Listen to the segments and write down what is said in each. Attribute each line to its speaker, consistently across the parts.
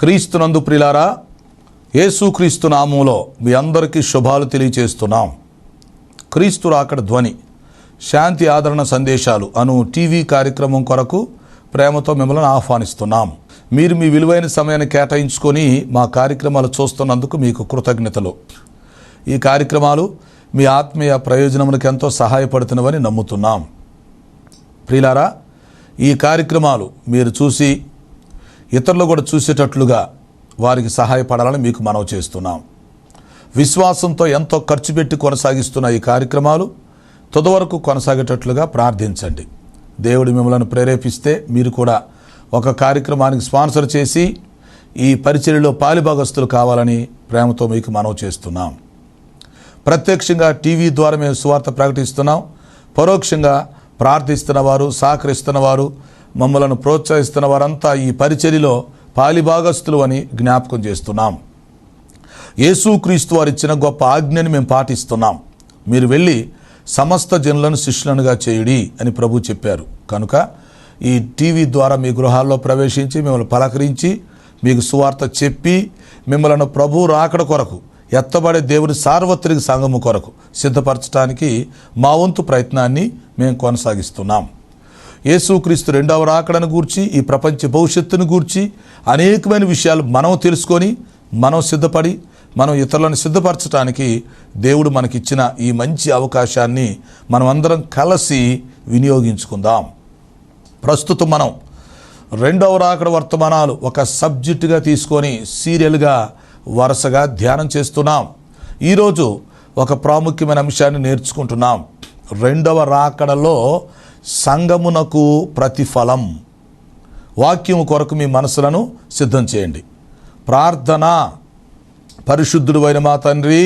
Speaker 1: క్రీస్తునందు ప్రియులారా, యేసుక్రీస్తు నామములో మీ అందరికీ శుభాలు తెలియజేస్తున్నాం. క్రీస్తు రాకడ ధ్వని శాంతి ఆదరణ సందేశాలు అను టీవీ కార్యక్రమం కొరకు ప్రేమతో మిమ్మల్ని ఆహ్వానిస్తున్నాం. మీరు మీ విలువైన సమయాన్ని కేటాయించుకొని మా కార్యక్రమాలు చూస్తున్నందుకు మీకు కృతజ్ఞతలు. ఈ కార్యక్రమాలు మీ ఆత్మీయ ప్రయోజనములకు ఎంతో సహాయపడుతున్నవని నమ్ముతున్నాం. ప్రియులారా, ఈ కార్యక్రమాలు మీరు చూసి ఇతరులు కూడా చూసేటట్లుగా వారికి సహాయపడాలని మీకు మనవి చేస్తున్నాం. విశ్వాసంతో ఎంతో ఖర్చు పెట్టి కొనసాగిస్తున్న ఈ కార్యక్రమాలు తుదవరకు కొనసాగేటట్లుగా ప్రార్థించండి. దేవుడు మిమ్మల్ని ప్రేరేపిస్తే మీరు కూడా ఒక కార్యక్రమానికి స్పాన్సర్ చేసి ఈ పరిచర్యలో పాలిభాగస్తులు కావాలని ప్రేమతో మీకు మనవి చేస్తున్నాం. ప్రత్యక్షంగా టీవీ ద్వారా మేము సువార్త ప్రకటిస్తున్నాం. పరోక్షంగా ప్రార్థిస్తున్నవారు, సహకరిస్తున్నవారు, మమ్మలను ప్రోత్సహిస్తున్న వారంతా ఈ పరిచర్యలో పాలిభాగస్తులు అని జ్ఞాపకం చేస్తున్నాం. యేసుక్రీస్తు వారు ఇచ్చిన గొప్ప ఆజ్ఞని మేము పాటిస్తున్నాం. మీరు వెళ్ళి సమస్త జనులను శిష్యులనుగా చేయుడి అని ప్రభు చెప్పారు. కనుక ఈ టీవీ ద్వారా మీ గృహాల్లో ప్రవేశించి మిమ్మల్ని పలకరించి మీకు సువార్త చెప్పి మిమ్మల్ని ప్రభు రాకడ కొరకు ఎత్తబడే దేవుని సార్వత్రిక సంఘము కొరకు సిద్ధపరచడానికి మా వంతు ప్రయత్నాన్ని మేము కొనసాగిస్తున్నాం. యేసుక్రీస్తు రెండవ రాకడను గూర్చి, ఈ ప్రపంచ భవిష్యత్తును గూర్చి అనేకమైన విషయాలు మనం తెలుసుకొని మనం సిద్ధపడి మనం ఇతరులను సిద్ధపరచడానికి దేవుడు మనకిచ్చిన ఈ మంచి అవకాశాన్ని మనం అందరం కలిసి వినియోగించుకుందాం. ప్రస్తుతం మనం రెండవ రాకడ వర్తమానాలు ఒక సబ్జెక్టుగా తీసుకొని సీరియల్గా వరుసగా ధ్యానం చేస్తున్నాం. ఈరోజు ఒక ప్రాముఖ్యమైన అంశాన్ని నేర్చుకుంటున్నాం. రెండవ రాకడలో సంఘమునకు ప్రతిఫలం. వాక్యం కొరకు మీ మనసులను సిద్ధం చేయండి. ప్రార్థన. పరిశుద్ధుడు అయిన మా తండ్రి,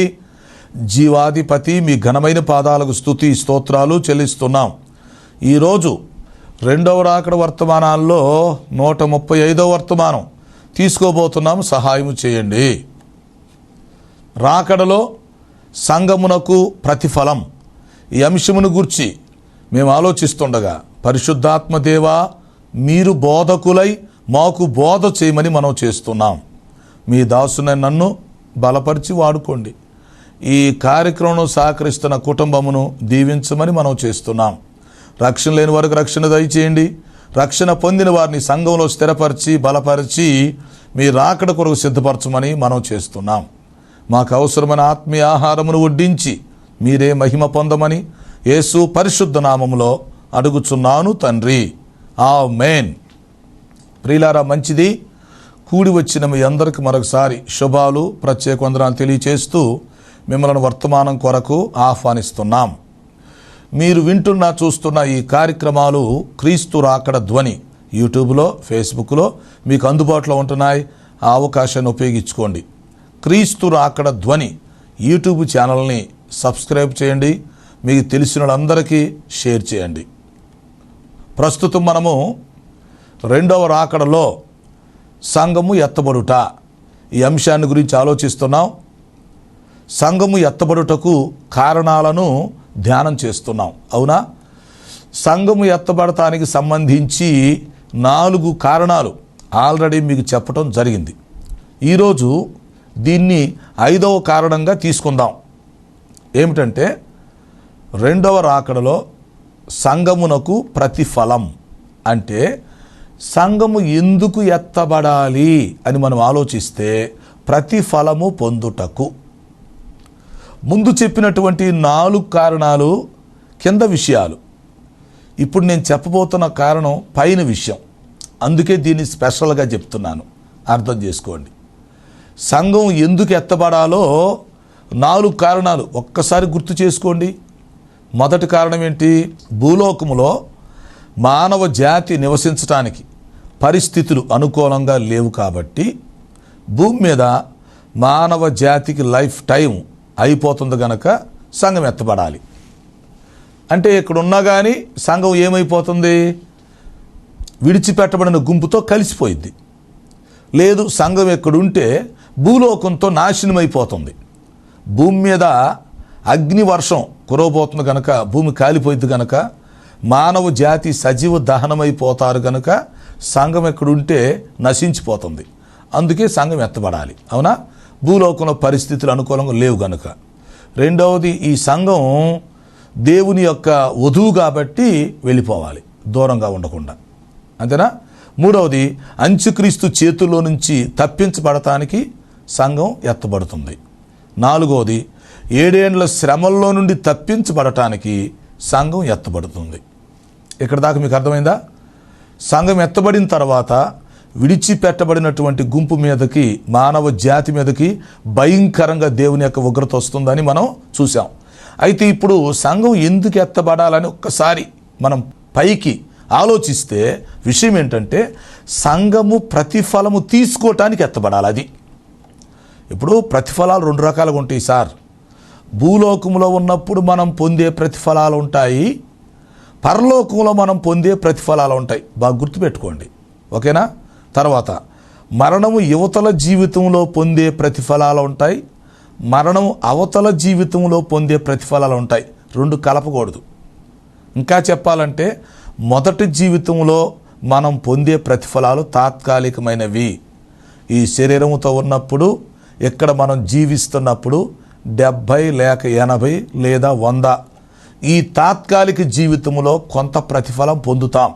Speaker 1: జీవాధిపతి, మీ ఘనమైన పాదాలకు స్తుతి స్తోత్రాలు చెల్లిస్తున్నాం. ఈరోజు రెండవ రాకడ వర్తమానాల్లో 135వ వర్తమానం తీసుకోబోతున్నాం. సహాయం చేయండి. రాకడలో సంఘమునకు ప్రతిఫలం, ఈ అంశమును గూర్చి మేము ఆలోచిస్తుండగా పరిశుద్ధాత్మ దేవా, మీరు బోధకులై మాకు బోధ చేయమని మనం చేస్తున్నాం. మీ దాసుని నన్ను బలపరిచి వాడుకోండి. ఈ కార్యక్రమం సహకరిస్తున్న కుటుంబమును దీవించమని మనం చేస్తున్నాం. రక్షణ లేని వారికి రక్షణ దయచేయండి. రక్షణ పొందిన వారిని సంఘంలో స్థిరపరిచి బలపరిచి మీ రాకడ కొరకు సిద్ధపరచమని మనం చేస్తున్నాం. మాకు అవసరమైన ఆత్మీయ ఆహారమును వడ్డించి మీరే మహిమ పొందమని యేసు పరిశుద్ధ నామములో అడుగుచున్నాను తండ్రి, ఆమేన్. ప్రియులారా, మంచిది. కూడి వచ్చిన మీ అందరికి మరొకసారి శుభాలు, ప్రత్యేక వందనాలు తెలియచేస్తూ మిమ్మల్ని వర్తమానం కొరకు ఆహ్వానిస్తున్నాం. మీరు వింటున్న చూస్తున్న ఈ కార్యక్రమాలు క్రీస్తు రాకడ ధ్వని యూట్యూబ్లో, ఫేస్బుక్లో మీకు అందుబాటులో ఉంటున్నాయి. ఆ అవకాశాన్ని ఉపయోగించుకోండి. క్రీస్తు రాకడ ధ్వని యూట్యూబ్ ఛానల్ని సబ్స్క్రైబ్ చేయండి. మీకు తెలిసిన వాళ్ళందరికీ షేర్ చేయండి. ప్రస్తుతం మనము రెండవ రాకడలో సంఘము ఎత్తబడుట, ఈ అంశాన్ని గురించి ఆలోచిస్తున్నాం. సంఘము ఎత్తబడుటకు కారణాలను ధ్యానం చేస్తున్నాం. అవునా? సంఘము ఎత్తబడటానికి సంబంధించి 4 కారణాలు ఆల్రెడీ మీకు చెప్పడం జరిగింది. ఈరోజు దీన్ని 5వ కారణంగా తీసుకుందాం. ఏమిటంటే, రెండవ రాకడలో సంఘమునకు ప్రతిఫలం. అంటే సంఘము ఎందుకు ఎత్తబడాలి అని మనం ఆలోచిస్తే ప్రతిఫలము పొందుటకు. ముందు చెప్పినటువంటి 4 కారణాలు కింద విషయాలు. ఇప్పుడు నేను చెప్పబోతున్న కారణం పైన విషయం. అందుకే దీన్ని స్పెషల్గా చెప్తున్నాను. అర్థం చేసుకోండి. సంఘం ఎందుకు ఎత్తబడాలో 4 కారణాలు ఒక్కసారి గుర్తు చేసుకోండి. మొదటి కారణం ఏంటి? భూలోకములో మానవ జాతి నివసించటానికి పరిస్థితులు అనుకూలంగా లేవు కాబట్టి భూమి మీద మానవ జాతికి లైఫ్ టైం అయిపోతుంది కనుక సంఘం ఎత్తబడాలి. అంటే ఇక్కడ ఉన్నా కానీ సంఘం ఏమైపోతుంది? విడిచిపెట్టబడిన గుంపుతో కలిసిపోయింది. లేదు, సంఘం ఎక్కడుంటే భూలోకంతో నాశనమైపోతుంది. భూమి మీద అగ్ని వర్షం కురవబోతుంది కనుక, భూమి కాలిపోయింది కనుక మానవ జాతి సజీవ దహనమైపోతారు కనుక సంఘం ఎక్కడుంటే నశించిపోతుంది. అందుకే సంఘం ఎత్తబడాలి. అవునా? భూలోకంలో పరిస్థితులు అనుకూలంగా లేవు కనుక. రెండవది, ఈ సంఘం దేవుని యొక్క వధువు కాబట్టి వెళ్ళిపోవాలి, దూరంగా ఉండకుండా. అంతేనా? మూడవది, అంత్యక్రీస్తు చేతుల్లో నుంచి తప్పించబడటానికి సంఘం ఎత్తబడుతుంది. నాలుగవది, 7 ఏండ్ల శ్రమల్లో నుండి తప్పించబడటానికి సంఘం ఎత్తబడుతుంది. ఇక్కడ దాకా మీకు అర్థమైందా? సంఘం ఎత్తబడిన తర్వాత విడిచిపెట్టబడినటువంటి గుంపు మీదకి, మానవ జాతి మీదకి భయంకరంగా దేవుని యొక్క ఉగ్రత వస్తుందని మనం చూసాం. అయితే ఇప్పుడు సంఘం ఎందుకు ఎత్తబడాలని ఒక్కసారి మనం పైకి ఆలోచిస్తే విషయం ఏంటంటే, సంఘము ప్రతిఫలము తీసుకోవటానికి ఎత్తబడాలి. అది ఇప్పుడు ప్రతిఫలాలు 2 రకాలుగా ఉంటాయి సార్. భూలోకంలో ఉన్నప్పుడు మనం పొందే ప్రతిఫలాలు ఉంటాయి, పరలోకంలో మనం పొందే ప్రతిఫలాలు ఉంటాయి. బాగా గుర్తుపెట్టుకోండి, ఓకేనా? తర్వాత మరణము యువతల జీవితంలో పొందే ప్రతిఫలాలు ఉంటాయి, మరణం అవతల జీవితంలో పొందే ప్రతిఫలాలు ఉంటాయి. 2 కలపకూడదు. ఇంకా చెప్పాలంటే, మొదటి జీవితంలో మనం పొందే ప్రతిఫలాలు తాత్కాలికమైనవి. ఈ శరీరంతో ఉన్నప్పుడు, ఇక్కడ మనం జీవిస్తున్నప్పుడు 70 లేక 80 లేదా 100 ఈ తాత్కాలిక జీవితంలో కొంత ప్రతిఫలం పొందుతాం.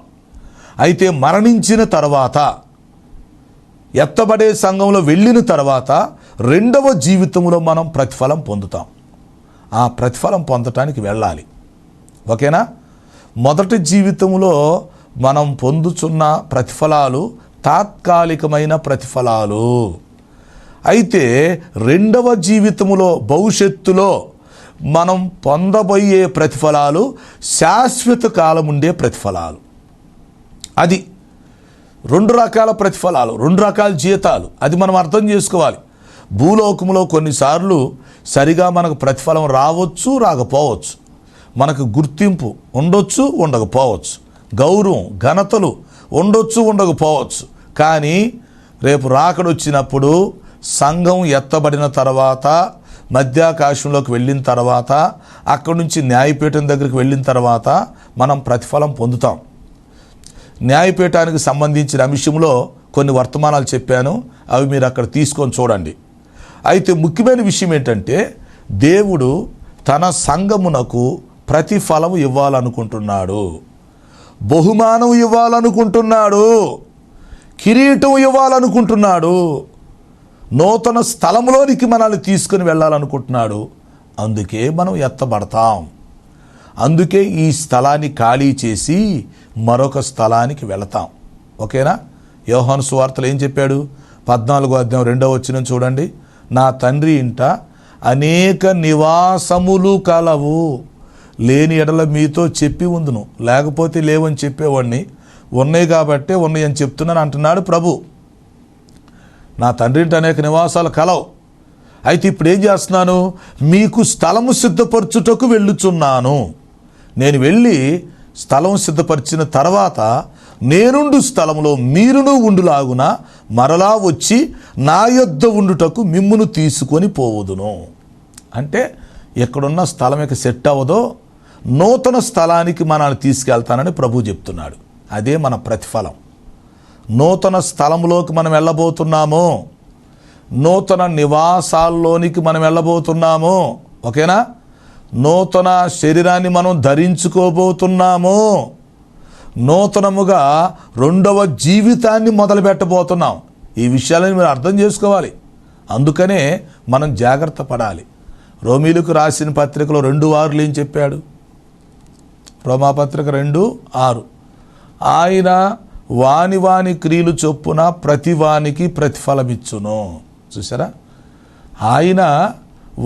Speaker 1: అయితే మరణించిన తర్వాత, ఎత్తబడే సంఘంలో వెళ్ళిన తర్వాత రెండవ జీవితంలో మనం ప్రతిఫలం పొందుతాం. ఆ ప్రతిఫలం పొందటానికి వెళ్ళాలి, ఓకేనా? మొదటి జీవితంలో మనం పొందుతున్న ప్రతిఫలాలు తాత్కాలికమైన ప్రతిఫలాలు. అయితే రెండవ జీవితములో, భవిష్యత్తులో మనం పొందబోయే ప్రతిఫలాలు శాశ్వత కాలం ఉండే ప్రతిఫలాలు. అది 2 రకాల ప్రతిఫలాలు, 2 రకాల జీతాలు. అది మనం అర్థం చేసుకోవాలి. భూలోకంలో కొన్నిసార్లు సరిగా మనకు ప్రతిఫలం రావచ్చు, రాకపోవచ్చు. మనకు గుర్తింపు ఉండొచ్చు, ఉండకపోవచ్చు. గౌరవం, ఘనతలు ఉండొచ్చు, ఉండకపోవచ్చు. కానీ రేపు రాకడొచ్చినప్పుడు, సంఘం ఎత్తబడిన తర్వాత, మధ్యాకాశంలోకి వెళ్ళిన తర్వాత, అక్కడి నుంచి న్యాయపీఠం దగ్గరికి వెళ్ళిన తర్వాత మనం ప్రతిఫలం పొందుతాం. న్యాయపీఠానికి సంబంధించిన అంశంలో కొన్ని వర్తమానాలు చెప్పాను, అవి మీరు అక్కడ తీసుకొని చూడండి. అయితే ముఖ్యమైన విషయం ఏంటంటే, దేవుడు తన సంఘమునకు ప్రతిఫలం ఇవ్వాలనుకుంటున్నాడు, బహుమానం ఇవ్వాలనుకుంటున్నాడు, కిరీటం ఇవ్వాలనుకుంటున్నాడు, నూతన స్థలంలోనికి మనల్ని తీసుకుని వెళ్ళాలనుకుంటున్నాడు. అందుకే మనం ఎత్తబడతాం. అందుకే ఈ స్థలాన్ని ఖాళీ చేసి మరొక స్థలానికి వెళతాం, ఓకేనా? యోహాను సువార్తలో ఏం చెప్పాడు? 14వ అధ్యాయం 2వ వచనం చూడండి. నా తండ్రి ఇంట అనేక నివాసములు కలవు, లేని ఎడల మీతో చెప్పి ఉందును, లేకపోతే లేవని చెప్పేవాడిని. ఉన్నాయి కాబట్టే ఉన్నాయి అని చెప్తున్నాను అంటున్నాడు ప్రభు. నా తండ్రి ఇంట అనేక నివాసాలు కలవు. అయితే ఇప్పుడు ఏం చేస్తున్నాను? మీకు స్థలము సిద్ధపరచుటకు వెళ్ళుచున్నాను. నేను వెళ్ళి స్థలం సిద్ధపరిచిన తర్వాత, నేనుండు స్థలములో మీరును ఉండులాగున మరలా వచ్చి నా యొద్ద ఉండుటకు మిమ్మును తీసుకొని పోవుదును. అంటే ఎక్కడున్న స్థలం ఇక సెట్ అవ్వదో, నూతన స్థలానికి మనల్ని తీసుకెళ్తానని ప్రభు చెప్తున్నాడు. అదే మన ప్రతిఫలం. నూతన స్థలంలోకి మనం వెళ్ళబోతున్నాము, నూతన నివాసాల్లోనికి మనం వెళ్ళబోతున్నాము, ఓకేనా? నూతన శరీరాన్ని మనం ధరించుకోబోతున్నాము, నూతనముగా 2వ జీవితాన్ని మొదలు పెట్టబోతున్నాం. ఈ విషయాలను మీరు అర్థం చేసుకోవాలి. అందుకనే మనం జాగ్రత్త పడాలి. రోమీలకు రాసిన పత్రికలో 2:6 ఏం చెప్పాడు? రోమాపత్రిక 2:6, ఆయన వాని వాని క్రియలు చొప్పున ప్రతి వానికి ప్రతిఫలమిచ్చును. చూసారా? ఆయన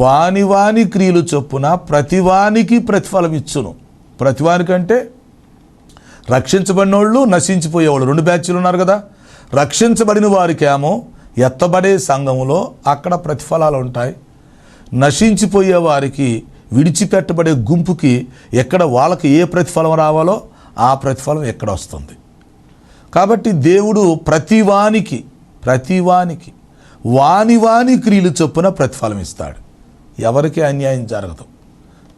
Speaker 1: వాని వాని క్రియలు చొప్పున ప్రతివానికి ప్రతిఫలమిచ్చును. ప్రతివానికంటే రక్షించబడిన వాళ్ళు, నశించిపోయేవాళ్ళు, 2 బ్యాచ్లు ఉన్నారు కదా. రక్షించబడిన వారికేమో ఎత్తబడే సంఘములో అక్కడ ప్రతిఫలాలు ఉంటాయి. నశించిపోయే వారికి, విడిచిపెట్టబడే గుంపుకి ఎక్కడ వాళ్ళకి ఏ ప్రతిఫలం రావాలో ఆ ప్రతిఫలం ఎక్కడ వస్తుంది. కాబట్టి దేవుడు ప్రతివానికి వాని వాని క్రియలు చొప్పున ప్రతిఫలం ఇస్తాడు. ఎవరికి అన్యాయం జరగదు.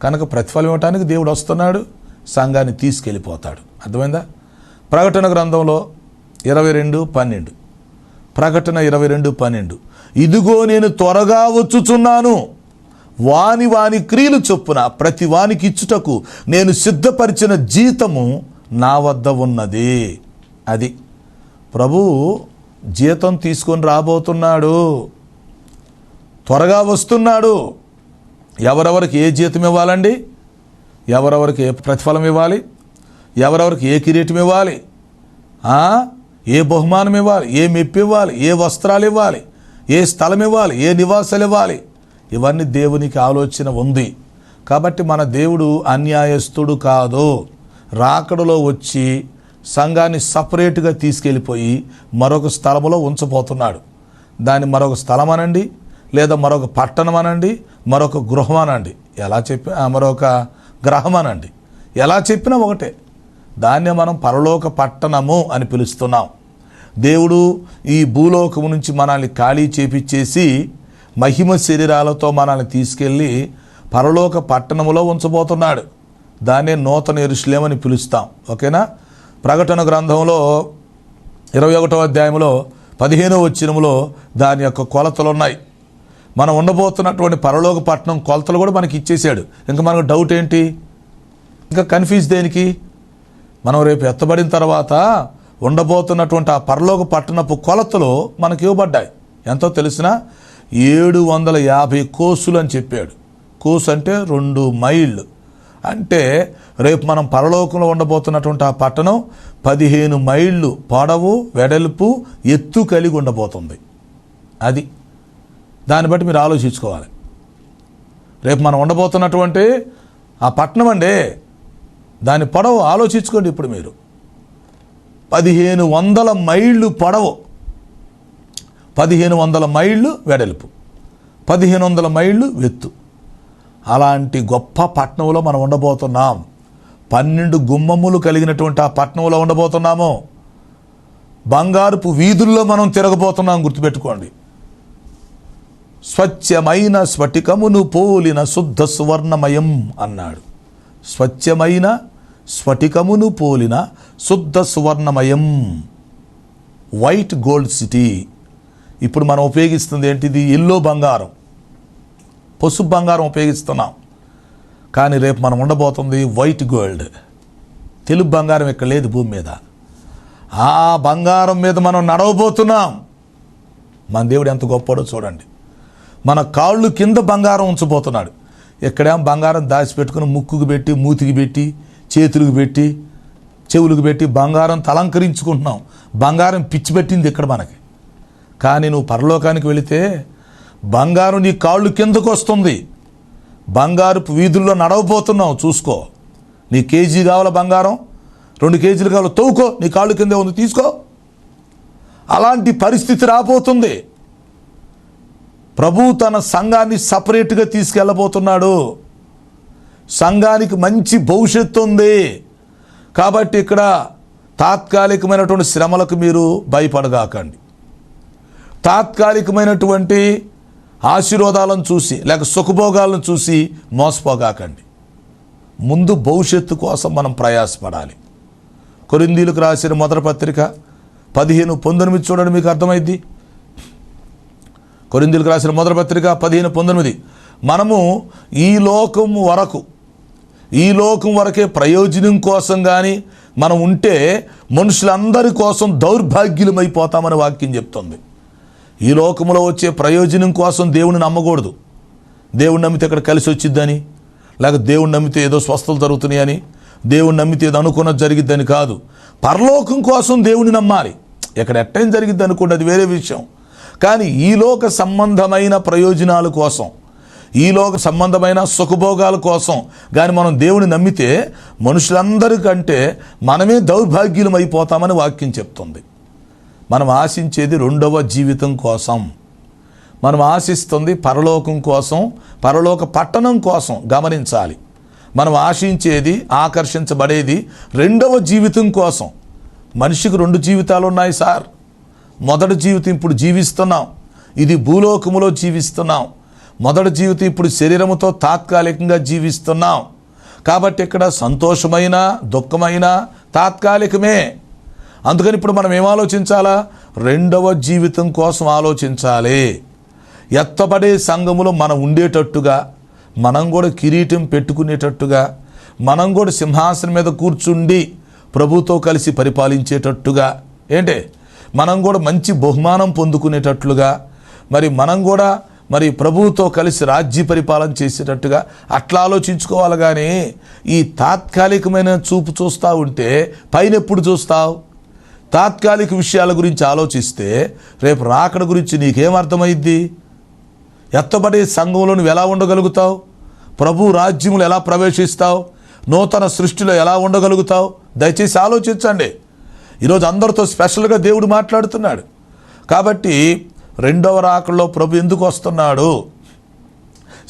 Speaker 1: కనుక ప్రతిఫలం ఇవ్వటానికి దేవుడు వస్తున్నాడు, సంఘాన్ని తీసుకెళ్ళిపోతాడు. అర్థమైందా? ప్రకటన గ్రంథంలో 22:12, ప్రకటన 22:12. ఇదిగో నేను త్వరగా వచ్చుచున్నాను, వాని వాని క్రియలు చొప్పున ప్రతి వానికి ఇచ్చుటకు నేను సిద్ధపరిచిన జీతము నా వద్ద ఉన్నది. అది ప్రభువు జీతం తీసుకొని రాబోతున్నాడు, త్వరగా వస్తున్నాడు. ఎవరెవరికి ఏ జీతం ఇవ్వాలండి? ఎవరెవరికి ఏ ప్రతిఫలం ఇవ్వాలి? ఎవరెవరికి ఏ కిరీటం ఇవ్వాలి? ఏ బహుమానం ఇవ్వాలి? ఏ మెప్పు ఇవ్వాలి? ఏ వస్త్రాలు ఇవ్వాలి? ఏ స్థలం ఇవ్వాలి? ఏ నివాసాలు ఇవ్వాలి? ఇవన్నీ దేవునికి ఆలోచన ఉంది. కాబట్టి మన దేవుడు అన్యాయస్తుడు కాదు. రాకడలో వచ్చి సంఘాన్ని సపరేట్గా తీసుకెళ్ళిపోయి మరొక స్థలంలో ఉంచబోతున్నాడు. దాన్ని మరొక స్థలం అనండి, లేదా మరొక పట్టణం అనండి, మరొక గృహం అనండి, ఎలా చెప్పి మరొక గ్రహం అనండి, ఎలా చెప్పినా ఒకటే. దాన్నే మనం పరలోక పట్టణము అని పిలుస్తున్నాం. దేవుడు ఈ భూలోకము నుంచి మనల్ని ఖాళీ చేపిచ్చేసి మహిమ శరీరాలతో మనల్ని తీసుకెళ్ళి పరలోక పట్టణములో ఉంచబోతున్నాడు. దాన్నే నూతన యెరూషలేము అని పిలుస్తాం. ఓకేనా? ప్రకటన గ్రంథంలో 21వ అధ్యాయంలో 15వ వచనంలో దాని యొక్క కొలతలు ఉన్నాయి. మనం ఉండబోతున్నటువంటి పరలోక పట్టణం కొలతలు కూడా మనకి ఇచ్చేసాడు. ఇంకా మనకు డౌట్ ఏంటి? ఇంకా కన్ఫ్యూజ్ దేనికి? మనం రేపు ఎత్తబడిన తర్వాత ఉండబోతున్నటువంటి ఆ పరలోక పట్టణపు కొలతలు మనకి ఇవ్వబడ్డాయి. ఎంతో తెలిసిన 750 కోసులు అని చెప్పాడు. కోసు అంటే 2 మైళ్ళు. అంటే రేపు మనం పరలోకంలో ఉండబోతున్నటువంటి ఆ పట్టణం 15 మైళ్ళు పొడవు, వెడల్పు, ఎత్తు కలిగి ఉండబోతుంది. అది దాన్ని బట్టి మీరు ఆలోచించుకోవాలి. రేపు మనం ఉండబోతున్నటువంటి ఆ పట్టణం అండి, దాని పొడవు ఆలోచించుకోండి. ఇప్పుడు మీరు 1500 మైళ్ళు పొడవు, 1500 మైళ్ళు వెడల్పు, 1500 మైళ్ళు ఎత్తు. అలాంటి గొప్ప పట్టణంలో మనం ఉండబోతున్నాం. 12 గుమ్మములు కలిగినటువంటి ఆ పట్టణంలో ఉండబోతున్నాము. బంగారుపు వీధుల్లో మనం తిరగబోతున్నాం. గుర్తుపెట్టుకోండి. స్వచ్ఛమైన స్ఫటికమును పోలిన శుద్ధ సువర్ణమయం అన్నాడు. స్వచ్ఛమైన స్ఫటికమును పోలిన శుద్ధ సువర్ణమయం, వైట్ గోల్డ్ సిటీ. ఇప్పుడు మనం ఉపయోగిస్తుంది ఏంటిది? ఎల్లో బంగారం, పసుపు బంగారం ఉపయోగిస్తున్నాం. కానీ రేపు మనం ఉండబోతుంది వైట్ గోల్డ్. తెలుపు బంగారం ఇక్కడ లేదు భూమి మీద. ఆ బంగారం మీద మనం నడవబోతున్నాం. మన దేవుడు ఎంత గొప్పడో చూడండి. మన కాళ్ళు కింద బంగారం ఉంచబోతున్నాడు. ఎక్కడేమో బంగారం దాచిపెట్టుకుని ముక్కుకు పెట్టి, మూతికి పెట్టి, చేతులకు పెట్టి, చెవులకు పెట్టి బంగారం తలంకరించుకుంటున్నాం. బంగారం పిచ్చి పెట్టింది ఇక్కడ మనకి. కానీ నువ్వు పరలోకానికి వెళితే బంగారం నీ కాళ్ళు కిందకు వస్తుంది. బంగారుపు వీధుల్లో నడవబోతున్నావు. చూసుకో. నీ కేజీ కావాల బంగారం, 2 కేజీలు కావాలి, తవ్వుకో, నీ కాళ్ళు కిందే ఉంది, తీసుకో. అలాంటి పరిస్థితి రాబోతుంది. ప్రభు తన సంఘాన్ని సపరేట్గా తీసుకెళ్ళబోతున్నాడు. సంఘానికి మంచి భవిష్యత్తు ఉంది. కాబట్టి ఇక్కడ తాత్కాలికమైనటువంటి శ్రమలకు మీరు భయపడగాకండి. తాత్కాలికమైనటువంటి ఆశీర్వాదాలను చూసి లేక సుఖభోగాలను చూసి మోసపోగాకండి. ముందు భవిష్యత్తు కోసం మనం ప్రయాసపడాలి. కొరింథీయులకు రాసిన మొదటి పత్రిక 15:19 చూడండి, మీకు అర్థమైంది. కొరింథీయులకు రాసిన మొదటి పత్రిక 15:19. మనము ఈ లోకం వరకే ప్రయోజనం కోసం కానీ మనం ఉంటే మనుషులందరి కోసం దౌర్భాగ్యులమైపోతామని వాక్యం చెప్తుంది. ఈ లోకంలో వచ్చే ప్రయోజనం కోసం దేవుని నమ్మకూడదు. దేవుని నమ్మితే ఇక్కడ కలిసి వచ్చిద్దని, లేక దేవుని నమ్మితే ఏదో స్వస్థలు జరుగుతున్నాయని, దేవుని నమ్మితే ఏదో అనుకున్నది జరిగిద్దని కాదు. పరలోకం కోసం దేవుని నమ్మాలి. ఎక్కడ ఎట్టేం జరిగిద్ది అనుకోండి, అది వేరే విషయం. కానీ ఈ లోక సంబంధమైన ప్రయోజనాల కోసం, ఈ లోక సంబంధమైన సుఖభోగాల కోసం కానీ మనం దేవుని నమ్మితే మనుషులందరికంటే మనమే దౌర్భాగ్యులం అయిపోతామని వాక్యం చెప్తుంది. మనం ఆశించేది 2వ జీవితం కోసం. మనం ఆశిస్తుంది పరలోకం కోసం, పరలోక పట్టణం కోసం. గమనించాలి. మనం ఆశించేది, ఆకర్షించబడేది 2వ జీవితం కోసం. మనిషికి 2 జీవితాలు ఉన్నాయి సార్. మొదటి జీవితం ఇప్పుడు జీవిస్తున్నాం, ఇది భూలోకములో జీవిస్తున్నాం. మొదటి జీవితం ఇప్పుడు శరీరముతో తాత్కాలికంగా జీవిస్తున్నాం. కాబట్టి ఇక్కడ సంతోషమైన దుఃఖమైన తాత్కాలికమే. అందుకని ఇప్పుడు మనం ఏం ఆలోచించాలా? రెండవ జీవితం కోసం ఆలోచించాలి. ఎత్తబడే సంఘములో మనం ఉండేటట్టుగా, మనం కూడా కిరీటం పెట్టుకునేటట్టుగా, మనం కూడా సింహాసనం మీద కూర్చుండి ప్రభుతో కలిసి పరిపాలించేటట్టుగా, మనం కూడా మంచి బహుమానం పొందుకునేటట్లుగా, మనం కూడా ప్రభువుతో కలిసి రాజ్య పరిపాలన చేసేటట్టుగా అట్లా ఆలోచించుకోవాలి. కానీ ఈ తాత్కాలికమైన చూపు చూస్తూ ఉంటే పైన ఎప్పుడు చూస్తావు? తాత్కాలిక విషయాల గురించి ఆలోచిస్తే రేపు రాకడ గురించి నీకేమర్థమైద్ది? ఎత్తబడే సంఘంలో నువ్వు ఎలా ఉండగలుగుతావు? ప్రభు రాజ్యములు ఎలా ప్రవేశిస్తావు? నూతన సృష్టిలో ఎలా ఉండగలుగుతావు? దయచేసి ఆలోచించండి. ఈరోజు అందరితో స్పెషల్గా దేవుడు మాట్లాడుతున్నాడు. కాబట్టి రెండవ రాకడలో ప్రభు ఎందుకు వస్తున్నాడు?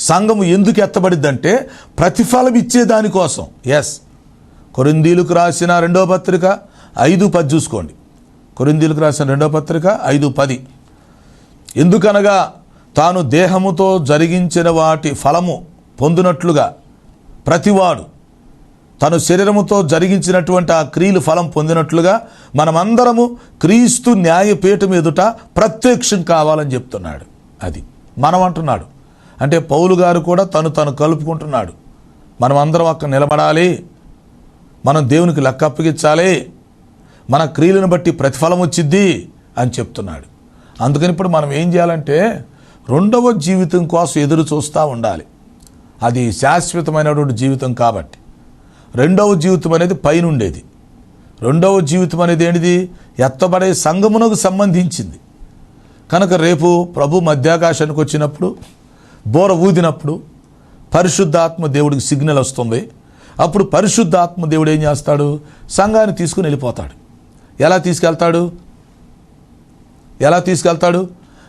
Speaker 1: సంఘము ఎందుకు ఎత్తబడిద్దంటే ప్రతిఫలం ఇచ్చేదానికోసం. కొరింథీయులకు రాసిన 2వ పత్రిక 5:10 చూసుకోండి. కొరింథీయులకు రాసిన 2వ పత్రిక 5:10. ఎందుకనగా తాను దేహముతో జరిగించిన వాటి ఫలము పొందినట్లుగా ప్రతివాడు తను శరీరముతో జరిగించినటువంటి ఆ క్రియలు ఫలం పొందినట్లుగా మనమందరము క్రీస్తు న్యాయపీఠం ఎదుట ప్రత్యక్షం కావాలని చెప్తున్నాడు. అది మనం అంటున్నాడు. అంటే పౌలు గారు కూడా తను కలుపుకుంటున్నాడు. మనమందరం అక్కడ నిలబడాలి, మనం దేవునికి లెక్క అప్పగించాలి, మన క్రియలను బట్టి ప్రతిఫలం వచ్చిద్ది అని చెప్తున్నాడు. అందుకని ఇప్పుడు మనం ఏం చేయాలంటే రెండవ జీవితం కోసం ఎదురు చూస్తూ ఉండాలి. అది శాశ్వతమైనటువంటి జీవితం కాబట్టి. రెండవ జీవితం అనేది పైన ఉండేది. రెండవ జీవితం అనేది ఏంటిది? ఎత్తబడే సంఘమునకు సంబంధించింది. కనుక రేపు ప్రభు మధ్యాకాశానికి వచ్చినప్పుడు బోర ఊదినప్పుడు పరిశుద్ధాత్మ దేవుడికి సిగ్నల్ వస్తుంది. అప్పుడు పరిశుద్ధాత్మ దేవుడు ఏం చేస్తాడు? సంఘాన్ని తీసుకుని వెళ్ళిపోతాడు. ఎలా తీసుకెళ్తాడు?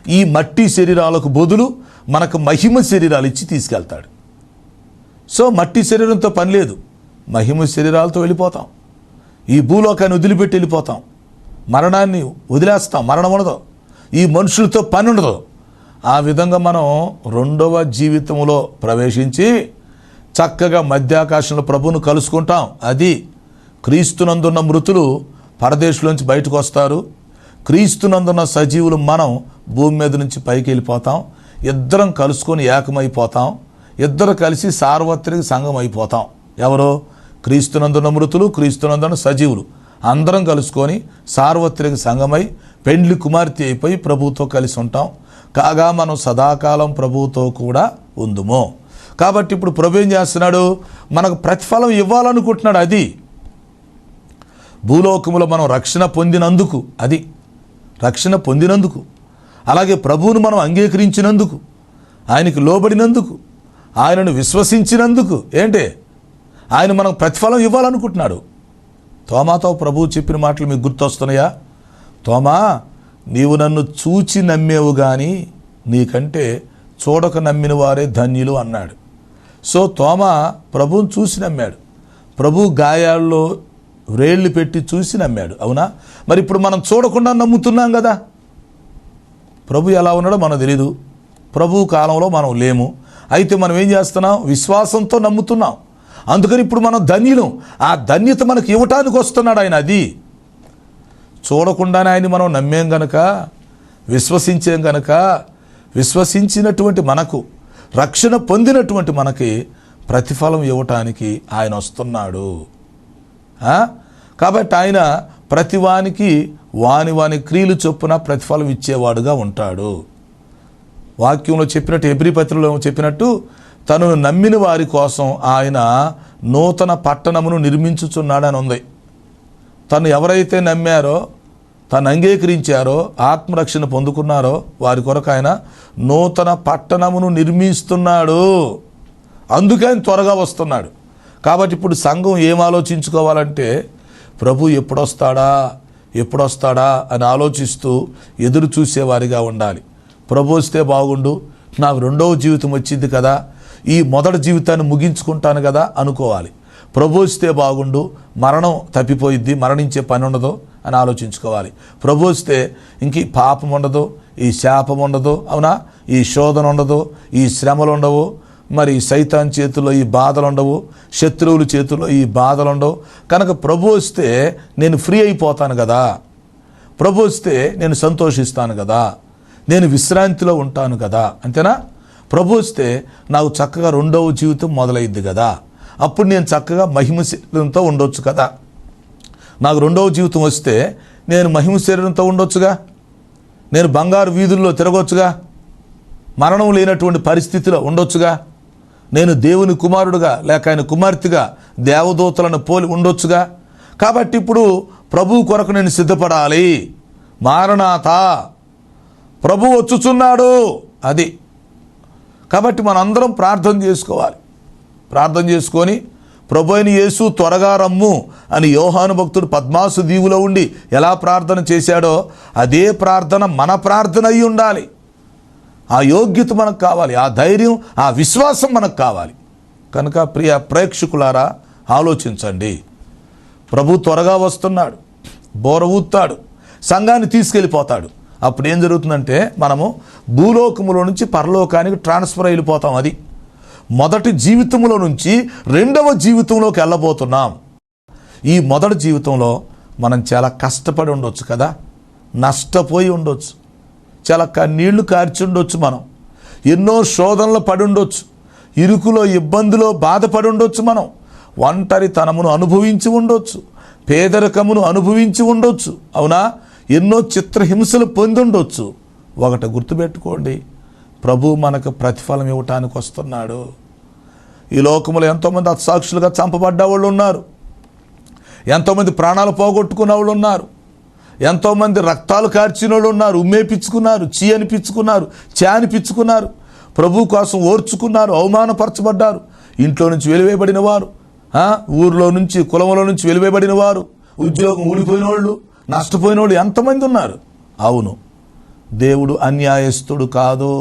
Speaker 1: ఈ మట్టి శరీరాలకు బదులు మనకు మహిమ శరీరాలు ఇచ్చి తీసుకెళ్తాడు. సో మట్టి శరీరంతో పని లేదు, మహిమ శరీరాలతో వెళ్ళిపోతాం. ఈ భూలోకాన్ని వదిలిపెట్టి వెళ్ళిపోతాం. మరణాన్ని వదిలేస్తాం, మరణం ఉండదు, ఈ మనుషులతో పని ఉండదు. ఆ విధంగా మనం రెండవ జీవితంలో ప్రవేశించి చక్కగా మధ్యాకాశంలో ప్రభువును కలుసుకుంటాం. అది క్రీస్తునందున్న మృతులు పరదేశంలోంచి బయటకు వస్తారు. క్రీస్తునందున్న సజీవులు మనం భూమి మీద నుంచి పైకి వెళ్ళిపోతాం. ఇద్దరం కలుసుకొని ఏకమైపోతాం. ఇద్దరు కలిసి సార్వత్రిక సంఘం అయిపోతాం. ఎవరో? క్రీస్తునందున్న మృతులు, క్రీస్తునందున్న సజీవులు అందరం కలుసుకొని సార్వత్రిక సంఘమై పెండ్లి కుమార్తె అయిపోయి ప్రభువుతో కలిసి ఉంటాం. కాగా మనం సదాకాలం ప్రభువుతో కూడా ఉందుము. కాబట్టి ఇప్పుడు ప్రభు ఏం చేస్తున్నాడు? మనకు ప్రతిఫలం ఇవ్వాలనుకుంటున్నాడు. అది భూలోకములో మనం రక్షణ పొందినందుకు, అది రక్షణ పొందినందుకు, అలాగే ప్రభువును మనం అంగీకరించినందుకు, ఆయనకు లోబడినందుకు, ఆయనను విశ్వసించినందుకు ఆయన మనకు ప్రతిఫలం ఇవ్వాలనుకుంటున్నాడు. తోమాతో ప్రభువు చెప్పిన మాటలు మీకు గుర్తొస్తున్నాయా? తోమా, నీవు నన్ను చూచి నమ్మేవు కానీ నీకంటే చూడక నమ్మిన వారే ధన్యులు అన్నాడు. సో తోమా ప్రభువుని చూసి నమ్మాడు. ప్రభు గాయాల్లో వ్రేళ్ళు పెట్టి చూసి నమ్మాడు. అవునా? మరి ఇప్పుడు మనం చూడకుండా నమ్ముతున్నాం కదా. ప్రభు ఎలా ఉన్నాడో మనకు తెలీదు. ప్రభు కాలంలో మనం లేము. అయితే మనం ఏం చేస్తున్నాం? విశ్వాసంతో నమ్ముతున్నాం. అందుకని ఇప్పుడు మనం ధన్యులం. ఆ ధన్యత మనకు ఇవ్వటానికి వస్తున్నాడు ఆయన. అది చూడకుండానే ఆయన మనం నమ్మేం గనక, విశ్వసించాం గనక, విశ్వసించినటువంటి మనకు, రక్షణ పొందినటువంటి మనకి ప్రతిఫలం ఇవ్వటానికి ఆయన వస్తున్నాడు. కాబట్టి ఆయన ప్రతివానికి వాని క్రియలు చొప్పున ప్రతిఫలం ఇచ్చేవాడుగా ఉంటాడు. వాక్యంలో చెప్పినట్టు, హెబ్రీ పత్రికలో చెప్పినట్టు, తను నమ్మిన వారి కోసం ఆయన నూతన పట్టణమును నిర్మించుచున్నాడని ఉంది. తను ఎవరైతే నమ్మారో, తను అంగీకరించారో, ఆత్మరక్షణ పొందుకున్నారో వారి కొరకు ఆయన నూతన పట్టణమును నిర్మిస్తున్నాడు. అందుకే ఆయన త్వరగా వస్తున్నాడు. కాబట్టి ఇప్పుడు సంఘం ఏం ఆలోచించుకోవాలంటే ప్రభు ఎప్పుడొస్తాడా అని ఆలోచిస్తూ ఎదురు చూసేవారిగా ఉండాలి. ప్రభు వస్తే బాగుండు, నాకు రెండవ జీవితం వచ్చింది కదా, ఈ మొదటి జీవితాన్ని ముగించుకుంటాను కదా అనుకోవాలి. ప్రభు వస్తే బాగుండు, మరణం తప్పిపోయిద్ది, మరణించే పని ఉండదు అని ఆలోచించుకోవాలి. ప్రభు వస్తే ఇంక ఈ పాపం ఉండదు, ఈ శాపం ఉండదు, అవునా, ఈ శోధన ఉండదు, ఈ శ్రమలు ఉండవు, మరి సైతాన్ చేతిలో ఈ బాధలు ఉండవు, శత్రువుల చేతిలో ఈ బాధలు ఉండవు. కనుక ప్రభు వస్తే నేను ఫ్రీ అయిపోతాను కదా, ప్రభు వస్తే నేను సంతోషిస్తాను కదా, నేను విశ్రాంతిలో ఉంటాను కదా, అంతేనా? ప్రభు వస్తే నాకు చక్కగా రెండవ జీవితం మొదలైద్ది కదా, అప్పుడు నేను చక్కగా మహిమ శరీరంతో ఉండొచ్చు కదా. నాకు రెండవ జీవితం వస్తే నేను మహిమ శరీరంతో ఉండొచ్చుగా, నేను బంగారు వీధుల్లో తిరగొచ్చుగా, మరణం లేనటువంటి పరిస్థితిలో ఉండొచ్చుగా, నేను దేవుని కుమారుడుగా లేక ఆయన కుమార్తెగా దేవదూతలను పోలి ఉండొచ్చుగా. కాబట్టి ఇప్పుడు ప్రభు కొరకు నేను సిద్ధపడాలి. మారనాథ, ప్రభు వచ్చుచున్నాడు. అది కాబట్టి మనందరం ప్రార్థన చేసుకోవాలి. ప్రార్థన చేసుకొని ప్రభు అయిన యేసు త్వరగా రమ్ము అని యోహాను భక్తుడు పద్మాసు దీవులో ఉండి ఎలా ప్రార్థన చేశాడో అదే ప్రార్థన మన ప్రార్థన అయి ఉండాలి. ఆ యోగ్యత మనకు కావాలి, ఆ ధైర్యం, ఆ విశ్వాసం మనకు కావాలి. కనుక ప్రియ ప్రేక్షకులారా, ఆలోచించండి. ప్రభు త్వరగా వస్తున్నాడు, బోర ఊతాడు, సంఘాన్ని తీసుకెళ్ళిపోతాడు. అప్పుడు ఏం జరుగుతుందంటే మనము భూలోకములో నుంచి పరలోకానికి ట్రాన్స్ఫర్ అయిపోతాం. అది మొదటి జీవితంలో నుంచి రెండవ జీవితంలోకి వెళ్ళబోతున్నాం. ఈ మొదటి జీవితంలో మనం చాలా కష్టపడి ఉండొచ్చు కదా, నష్టపోయి ఉండొచ్చు, చాలా కన్నీళ్లు కార్చి ఉండొచ్చు, మనం ఎన్నో శోధనలు పడి ఉండొచ్చు, ఇరుకులో ఇబ్బందిలో బాధపడి ఉండొచ్చు, మనం ఒంటరితనమును అనుభవించి ఉండొచ్చు, పేదరికమును అనుభవించి ఉండొచ్చు, అవునా? ఎన్నో చిత్రహింసలు పొంది ఉండొచ్చు. ఒకటి గుర్తుపెట్టుకోండి, ప్రభు మనకు ప్రతిఫలం ఇవ్వటానికి వస్తున్నాడు. ఈ లోకంలో ఎంతోమంది అసాక్షులుగా చంపబడ్డ వాళ్ళు ఉన్నారు, ఎంతోమంది ప్రాణాలు పోగొట్టుకున్న వాళ్ళు ఉన్నారు, ఎంతోమంది రక్తాలు కార్చిన వాళ్ళు ఉన్నారు, ఉమ్మేపించుకున్నారు, చీ అనిపించుకున్నారు, చే అనిపించుకున్నారు, ప్రభు కోసం ఓర్చుకున్నారు, అవమానపరచబడ్డారు, ఇంట్లో నుంచి వెలివేయబడిన వారు, ఊరిలో నుంచి కులంలో నుంచి వెలివేయబడిన వారు, ఉద్యోగం ఊడిపోయిన వాళ్ళు, నష్టపోయిన వాళ్ళు ఎంతమంది ఉన్నారు. అవును, దేవుడు అన్యాయస్తుడు కాదు.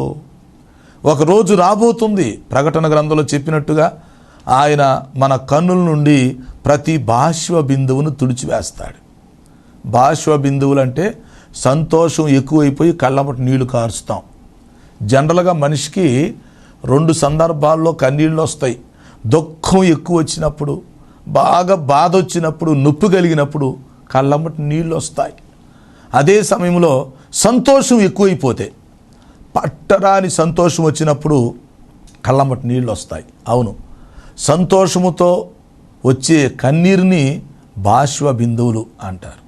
Speaker 1: ఒకరోజు రాబోతుంది, ప్రకటన గ్రంథంలో చెప్పినట్టుగా ఆయన మన కన్నుల నుండి ప్రతి బాష్ప బిందువును తుడిచివేస్తాడు. బాష్ప బిందువులు అంటే సంతోషం ఎక్కువైపోయి కళ్ళమటి నీళ్లు కారుస్తాం. జనరల్గా మనిషికి 2 సందర్భాల్లో కన్నీళ్ళు వస్తాయి. దుఃఖం ఎక్కువ వచ్చినప్పుడు, బాగా బాధ వచ్చినప్పుడు, నొప్పి కలిగినప్పుడు కళ్ళమటి నీళ్ళు వస్తాయి. అదే సమయంలో సంతోషం ఎక్కువైపోతే, పట్టరాని సంతోషం వచ్చినప్పుడు కళ్ళమటి నీళ్ళు వస్తాయి. అవును, సంతోషముతో వచ్చే కన్నీరుని బాష్ప బిందువులు అంటారు.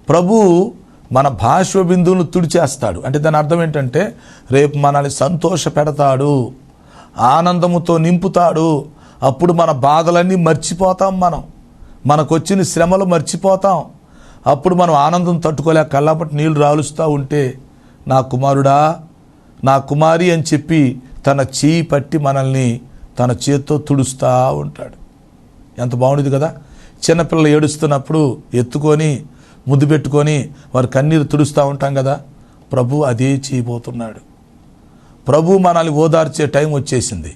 Speaker 1: ప్రభు మన బాష్ప బిందువులను తుడిచేస్తాడు. అంటే దాని అర్థం ఏంటంటే రేపు మనల్ని సంతోష పెడతాడు, ఆనందముతో నింపుతాడు. అప్పుడు మన బాధలన్నీ మర్చిపోతాం, మనకు వచ్చిన శ్రమలు మర్చిపోతాం. అప్పుడు మనం ఆనందం తట్టుకోలేక కళ్ళపటి నీళ్ళు రాలుస్తూ ఉంటే, నా కుమారుడా, నా కుమారి అని చెప్పి తన చేయి పట్టి మనల్ని తన చేత్తో తుడుస్తూ ఉంటాడు. ఎంత బాగుండేది కదా. చిన్నపిల్లలు ఏడుస్తున్నప్పుడు ఎత్తుకొని ముద్దు పెట్టుకొని వారి కన్నీరు తుడుస్తూ ఉంటాం కదా. ప్రభు అదే చేయబోతున్నాడు. ప్రభు మనల్ని ఓదార్చే టైం వచ్చేసింది.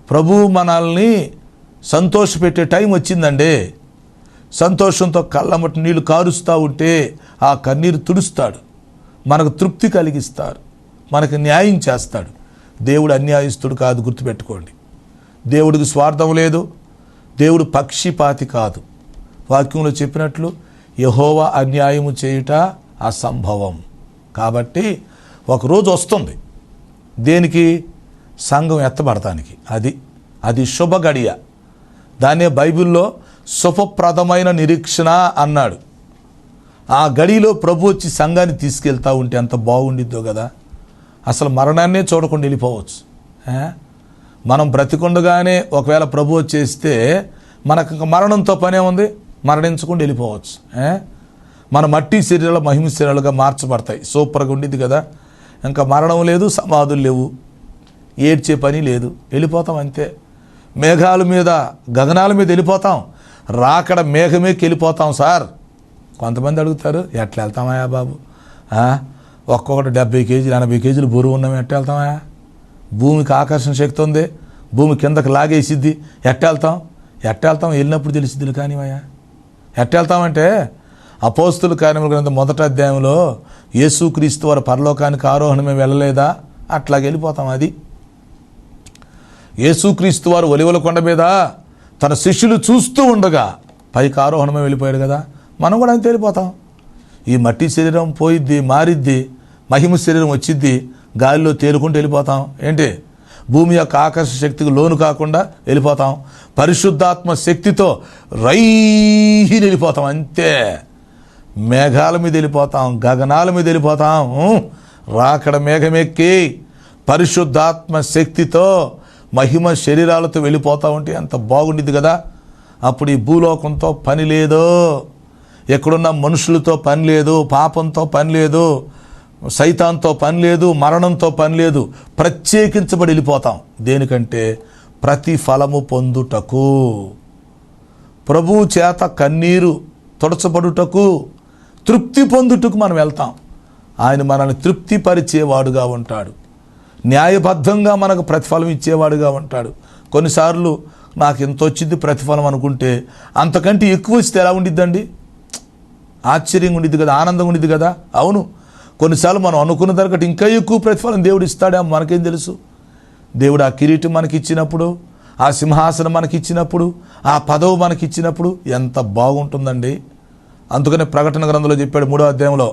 Speaker 1: ప్రభు మనల్ని సంతోషపెట్టే టైం వచ్చిందండి. సంతోషంతో కళ్ళమటి నీళ్లు కారుస్తూ ఉంటే ఆ కన్నీరు తుడుస్తాడు, మనకు తృప్తి కలిగిస్తాడు, మనకు న్యాయం చేస్తాడు. దేవుడు అన్యాయస్తుడు కాదు, గుర్తుపెట్టుకోండి. దేవుడికి స్వార్థం లేదు, దేవుడు పక్షిపాతి కాదు. వాక్యంలో చెప్పినట్లు యెహోవా అన్యాయము చేయుట అసంభవం. కాబట్టి ఒకరోజు వస్తుంది, దేనికి? సంఘం ఎత్తబడటానికి. అది శుభ గడియ. దాన్నే బైబిల్లో శుభప్రదమైన నిరీక్షణ అన్నాడు. ఆ గడిలో ప్రభు వచ్చి సంఘాన్ని తీసుకెళ్తూ ఉంటే ఎంత బాగుండిద్దో కదా. అసలు మరణాన్నే చూడకుండా వెళ్ళిపోవచ్చు. మనం బ్రతికుండగానే ఒకవేళ ప్రభు వచ్చేస్తే మనకు మరణంతో పనే ఉంది, మరణించకుండా వెళ్ళిపోవచ్చు. మన మట్టి శరీరాలు మహిమ శరీరాలుగా మార్చబడతాయి. సూపర్గా ఉండిద్ది కదా. ఇంకా మరణం లేదు, సమాధులు లేవు, ఏడ్చే పని లేదు, వెళ్ళిపోతాం అంతే. మేఘాల మీద, గగనాల మీద వెళ్ళిపోతాం. రాకడ మేఘమేకి వెళ్ళిపోతాం సార్. కొంతమంది అడుగుతారు, ఎట్లా వెళ్తామయ్యా బాబు? ఒక్కొక్కటి 70 కేజీలు 80 కేజీలు బరువు ఉన్నాము, ఎట్లా వెళ్తామయ్యా? భూమికి ఆకర్షణ శక్తి ఉంది, భూమి కిందకి లాగేసిద్ది, ఎట్లా వెళ్తాం? వెళ్ళినప్పుడు తెలిసిద్ది. కానివయ్యా, ఎట్లా వెళ్తామంటే అపోస్తుల కార్యముల గ్రంథం 1వ అధ్యాయంలో యేసుక్రీస్తు వారు పరలోకానికి ఆరోహణమే వెళ్ళలేదా? అట్లాగే వెళ్ళిపోతాం. యేసుక్రీస్తు వారు ఒలివల కొండ మీద తన శిష్యులు చూస్తూ ఉండగా పైకి ఆరోహణమే వెళ్ళిపోయాడు కదా, మనం కూడా అంతే వెళ్ళిపోతాం. ఈ మట్టి శరీరం పోయిద్ది, మారిద్ది, మహిమ శరీరం వచ్చిద్ది, గాలిలో తేలుకుంటూ వెళ్ళిపోతాం. ఏంటి, భూమి యొక్క ఆకర్షణ శక్తికి లోను కాకుండా వెళ్ళిపోతాం. పరిశుద్ధాత్మ శక్తితో రైహిని వెళ్ళిపోతాం, అంతే. మేఘాల మీద వెళ్ళిపోతాం, గగనాల మీద వెళ్ళిపోతాం. రాకడ మేఘమెక్కి పరిశుద్ధాత్మ శక్తితో మహిమ శరీరాలతో వెళ్ళిపోతూ ఉంటే ఎంత బాగుండిద్ది కదా. అప్పుడు ఈ భూలోకంతో పని లేదు, ఎక్కడున్న మనుషులతో పని లేదు, పాపంతో పని లేదు, సైతాన్తో పని లేదు, మరణంతో పని లేదు. ప్రత్యేకించబడి వెళ్ళిపోతాం. దేనికంటే ప్రతిఫలము పొందుటకు, ప్రభువు చేత కన్నీరు తుడచబడుటకు, తృప్తి పొందుటకు మనం వెళ్తాం. ఆయన మనల్ని తృప్తిపరిచేవాడుగా ఉంటాడు, న్యాయబద్ధంగా మనకు ప్రతిఫలం ఇచ్చేవాడుగా ఉంటాడు. కొన్నిసార్లు నాకు ఎంత వచ్చింది ప్రతిఫలం అనుకుంటే అంతకంటే ఎక్కువ వస్తే ఎలా ఉండిద్దండి? ఆశ్చర్యంగా ఉండిద్ది కదా, ఆనందంగా ఉండిద్ది కదా. అవును, కొన్నిసార్లు మనం అనుకున్న దానికంటే ఇంకా ఎక్కువ ప్రతిఫలం దేవుడు ఇస్తాడా మనకేం తెలుసు. దేవుడు ఆ కిరీటం మనకి ఇచ్చినప్పుడు, ఆ సింహాసనం మనకి ఇచ్చినప్పుడు, ఆ పదవి మనకి ఇచ్చినప్పుడు ఎంత బాగుంటుందండి. అందుకనే ప్రకటన గ్రంథంలో చెప్పాడు 3వ అధ్యాయంలో,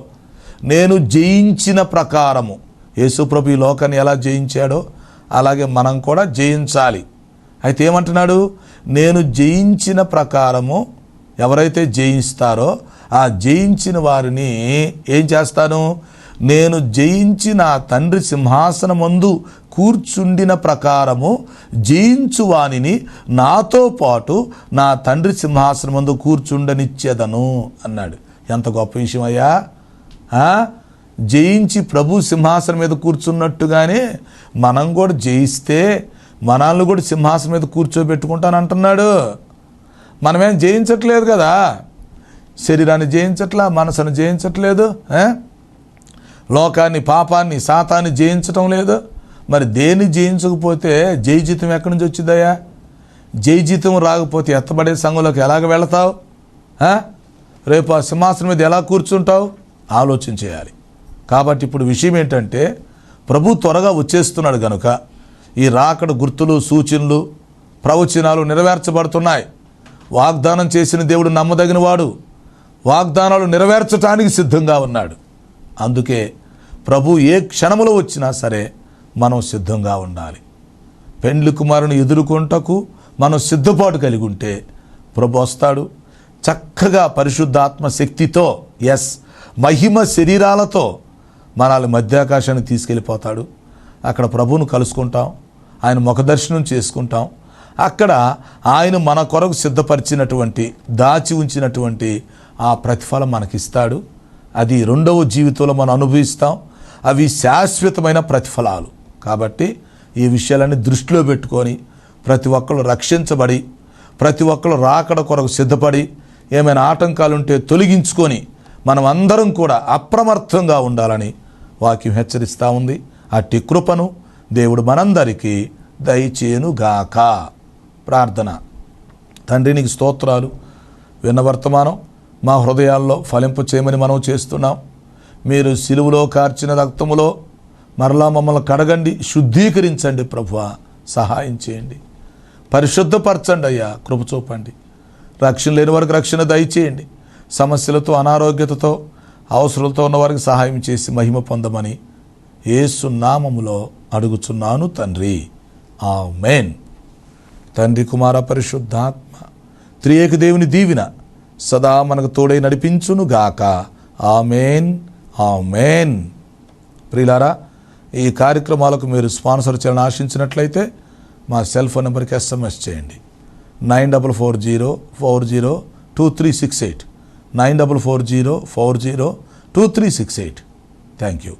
Speaker 1: నేను జయించిన ప్రకారము. యేసుప్రభు ఈ లోకాన్ని ఎలా జయించాడో అలాగే మనం కూడా జయించాలి. అయితే ఏమంటున్నాడు, నేను జయించిన ప్రకారము ఎవరైతే జయిస్తారో ఆ జయించిన వారిని ఏం చేస్తాను, నేను జయించి నా తండ్రి సింహాసనమందు కూర్చుండిన ప్రకారము జయించు వానిని నాతో పాటు నా తండ్రి సింహాసనమందు కూర్చుండనిచ్చేదను అన్నాడు. ఎంత గొప్ప విషయం అయ్యా. జయించి ప్రభు సింహాసనం మీద కూర్చున్నట్టుగానే మనం కూడా జయిస్తే మనల్ని కూడా సింహాసనం మీద కూర్చోబెట్టుకుంటానంటున్నాడు. మనమేం జయించట్లేదు కదా, శరీరాన్ని జయించట్లా, మనసును జయించట్లేదు, లోకాన్ని, పాపాన్ని, సాతాన్ని జయించటం లేదు. మరి దేన్ని జయించకపోతే జయజీతం ఎక్కడి నుంచి వచ్చిందయ్యా? జయజీతం రాకపోతే ఎత్తబడే సంఘంలోకి ఎలాగ వెళతావు? రేపు ఆ సింహాసనం మీద ఎలా కూర్చుంటావు? ఆలోచన చేయాలి. కాబట్టి ఇప్పుడు విషయం ఏంటంటే, ప్రభు త్వరగా వచ్చేస్తున్నాడు కనుక ఈ రాకడ గుర్తులు, సూచనలు, ప్రవచనాలు నెరవేర్చబడుతున్నాయి. వాగ్దానం చేసిన దేవుడు నమ్మదగిన వాడు, వాగ్దానాలు నెరవేర్చడానికి సిద్ధంగా ఉన్నాడు. అందుకే ప్రభు ఏ క్షణంలో వచ్చినా సరే మనం సిద్ధంగా ఉండాలి. పెండ్లి కుమారుని ఎదుర్కొంటకు మనం సిద్ధపాటు కలిగి ఉంటే ప్రభు వస్తాడు. చక్కగా పరిశుద్ధాత్మ శక్తితో, మహిమ శరీరాలతో మనల్ని మధ్యాకాశాన్ని తీసుకెళ్ళిపోతాడు. అక్కడ ప్రభువును కలుసుకుంటాం, ఆయన ముఖదర్శనం చేసుకుంటాం. అక్కడ ఆయన మన కొరకు సిద్ధపరిచినటువంటి, దాచి ఉంచినటువంటి ఆ ప్రతిఫలం మనకిస్తాడు. అది రెండవ జీవితంలో మనం అనుభవిస్తాం. అవి శాశ్వతమైన ప్రతిఫలాలు. కాబట్టి ఈ విషయాలన్నీ దృష్టిలో పెట్టుకొని ప్రతి ఒక్కరు రక్షించబడి, ప్రతి ఒక్కరు రాకడ కొరకు సిద్ధపడి, ఏమైనా ఆటంకాలుంటే తొలగించుకొని మనం అందరం కూడా అప్రమత్తంగా ఉండాలని వాక్యం హెచ్చరిస్తూ ఉంది. అట్టి కృపను దేవుడు మనందరికీ దయచేయునుగాక. ప్రార్థన. తండ్రి, నీకు స్తోత్రాలు. విన్న వర్తమానం మా హృదయాల్లో ఫలింపు చేయమని మనం చేస్తున్నాం. మీరు సిలువలో కార్చిన రక్తములో మరలా మమ్మల్ని కడగండి, శుద్ధీకరించండి ప్రభువా, సహాయం చేయండి, పరిశుద్ధపరచండి అయ్యా, కృప చూపండి. రక్షణ లేని వారికి రక్షణ దయచేయండి. సమస్యలతో, అనారోగ్యతతో, అవసరాలతో ఉన్న వారికి సహాయం చేసి మహిమ పొందమని యేసు నామములో అడుగుచున్నాను తండ్రి, ఆమేన్. తండ్రి, కుమార, పరిశుద్ధాత్మ త్రియేక దేవుని దీవెన సదా మనకు తోడై నడిపించును గాక. ఆమేన్, ఆమేన్. ప్రియులారా, ఈ కార్యక్రమాలకు మీరు స్పాన్సర్ చేయాలని ఆశించినట్లయితే మా సెల్ ఫోన్ నెంబర్కి SMS చేయండి. 9440402368 9440402368. Thank you.